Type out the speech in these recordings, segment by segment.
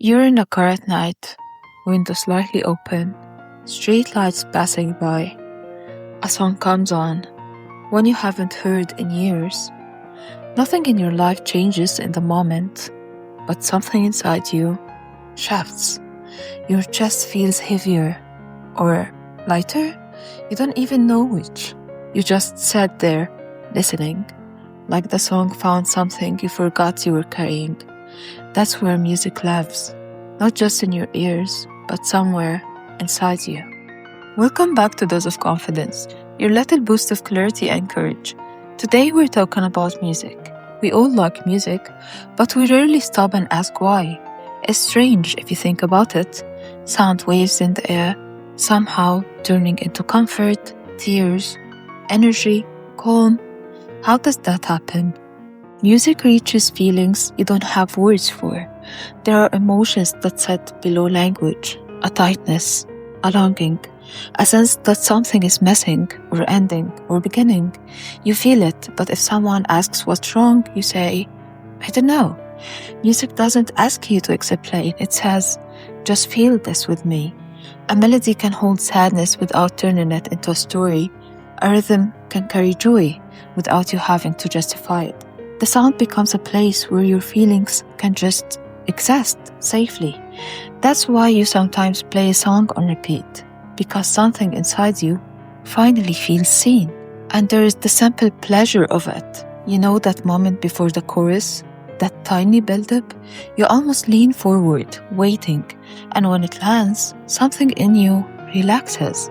You're in a car at night, window slightly open, street lights passing by. A song comes on, one you haven't heard in years. Nothing in your life changes in the moment, but something inside you shifts. Your chest feels heavier or lighter. You don't even know which. You just sat there, listening, like the song found something you forgot you were carrying. That's where music lives, not just in your ears, but somewhere inside you. Welcome back to Dose of Confidence, your little boost of clarity and courage. Today we're talking about music. We all like music, but we rarely stop and ask why. It's strange if you think about it. Sound waves in the air, somehow turning into comfort, tears, energy, calm. How does that happen? Music reaches feelings you don't have words for. There are emotions that sit below language, a tightness, a longing, a sense that something is missing or ending or beginning. You feel it, but if someone asks what's wrong, you say, I don't know. Music doesn't ask you to explain. It says, just feel this with me. A melody can hold sadness without turning it into a story. A rhythm can carry joy without you having to justify it. The sound becomes a place where your feelings can just exist safely. That's why you sometimes play a song on repeat, because something inside you finally feels seen. And there is the simple pleasure of it. You know that moment before the chorus, that tiny build-up? You almost lean forward, waiting, and when it lands, something in you relaxes.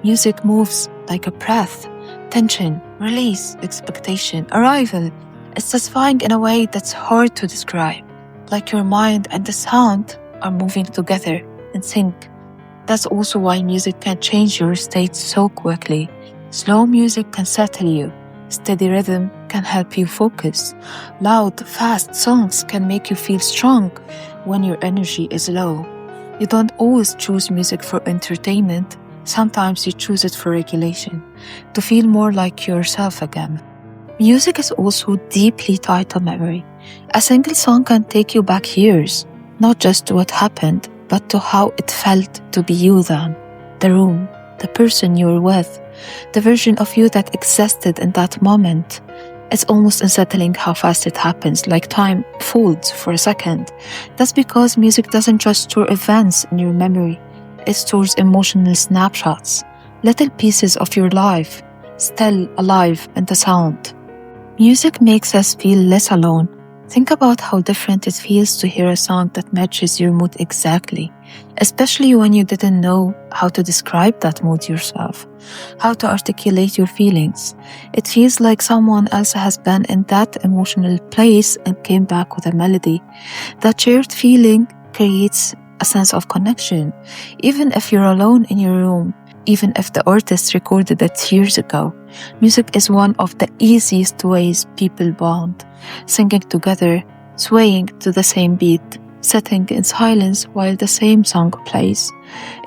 Music moves like a breath. Tension, release, expectation, arrival. It's satisfying in a way that's hard to describe, like your mind and the sound are moving together in sync. That's also why music can change your state so quickly. Slow music can settle you. Steady rhythm can help you focus. Loud, fast songs can make you feel strong when your energy is low. You don't always choose music for entertainment. Sometimes you choose it for regulation, to feel more like yourself again. Music is also deeply tied to memory. A single song can take you back years, not just to what happened, but to how it felt to be you then. The room, the person you were with, the version of you that existed in that moment. It's almost unsettling how fast it happens, like time folds for a second. That's because music doesn't just store events in your memory. It stores emotional snapshots, little pieces of your life, still alive in the sound. Music makes us feel less alone. Think about how different it feels to hear a song that matches your mood exactly, especially when you didn't know how to describe that mood yourself, how to articulate your feelings. It feels like someone else has been in that emotional place and came back with a melody. That shared feeling creates a sense of connection, even if you're alone in your room. Even if the artist recorded it years ago. Music is one of the easiest ways people bond, singing together, swaying to the same beat, sitting in silence while the same song plays.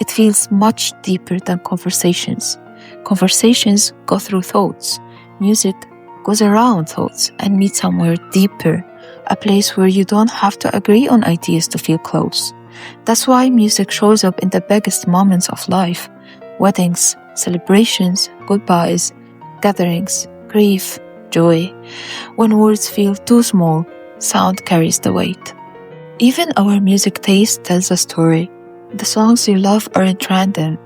It feels much deeper than conversations. Conversations go through thoughts. Music goes around thoughts and meets somewhere deeper, a place where you don't have to agree on ideas to feel close. That's why music shows up in the biggest moments of life. Weddings, celebrations, goodbyes, gatherings, grief, joy. When words feel too small, sound carries the weight. Even our music taste tells a story. The songs you love aren't random.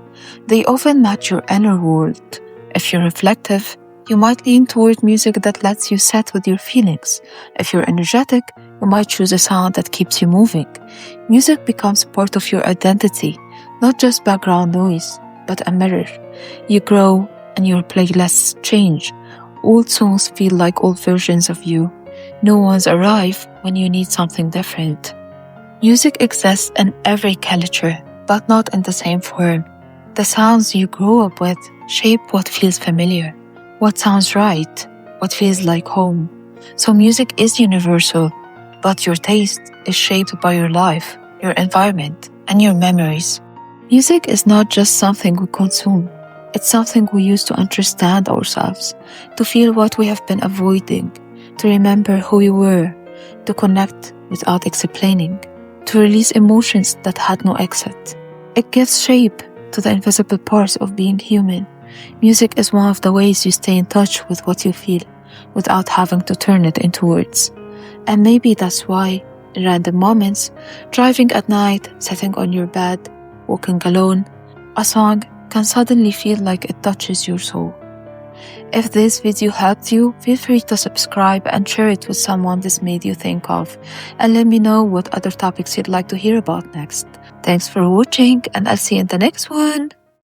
They often match your inner world. If you're reflective, you might lean toward music that lets you sit with your feelings. If you're energetic, you might choose a sound that keeps you moving. Music becomes part of your identity, not just background noise, but a mirror. You grow and your playlists change. Old songs feel like old versions of you. New ones arrive when you need something different. Music exists in every culture, but not in the same form. The sounds you grow up with shape what feels familiar, what sounds right, what feels like home. So music is universal, but your taste is shaped by your life, your environment, and your memories. Music is not just something we consume. It's something we use to understand ourselves, to feel what we have been avoiding, to remember who we were, to connect without explaining. to release emotions that had no exit. It gives shape to the invisible parts of being human. Music is one of the ways you stay in touch with what you feel without having to turn it into words. And maybe that's why, in random moments, driving at night, sitting on your bed, walking alone, a song can suddenly feel like it touches your soul. If this video helped you, feel free to subscribe and share it with someone this made you think of. And let me know what other topics you'd like to hear about next. Thanks for watching, and I'll see you in the next one.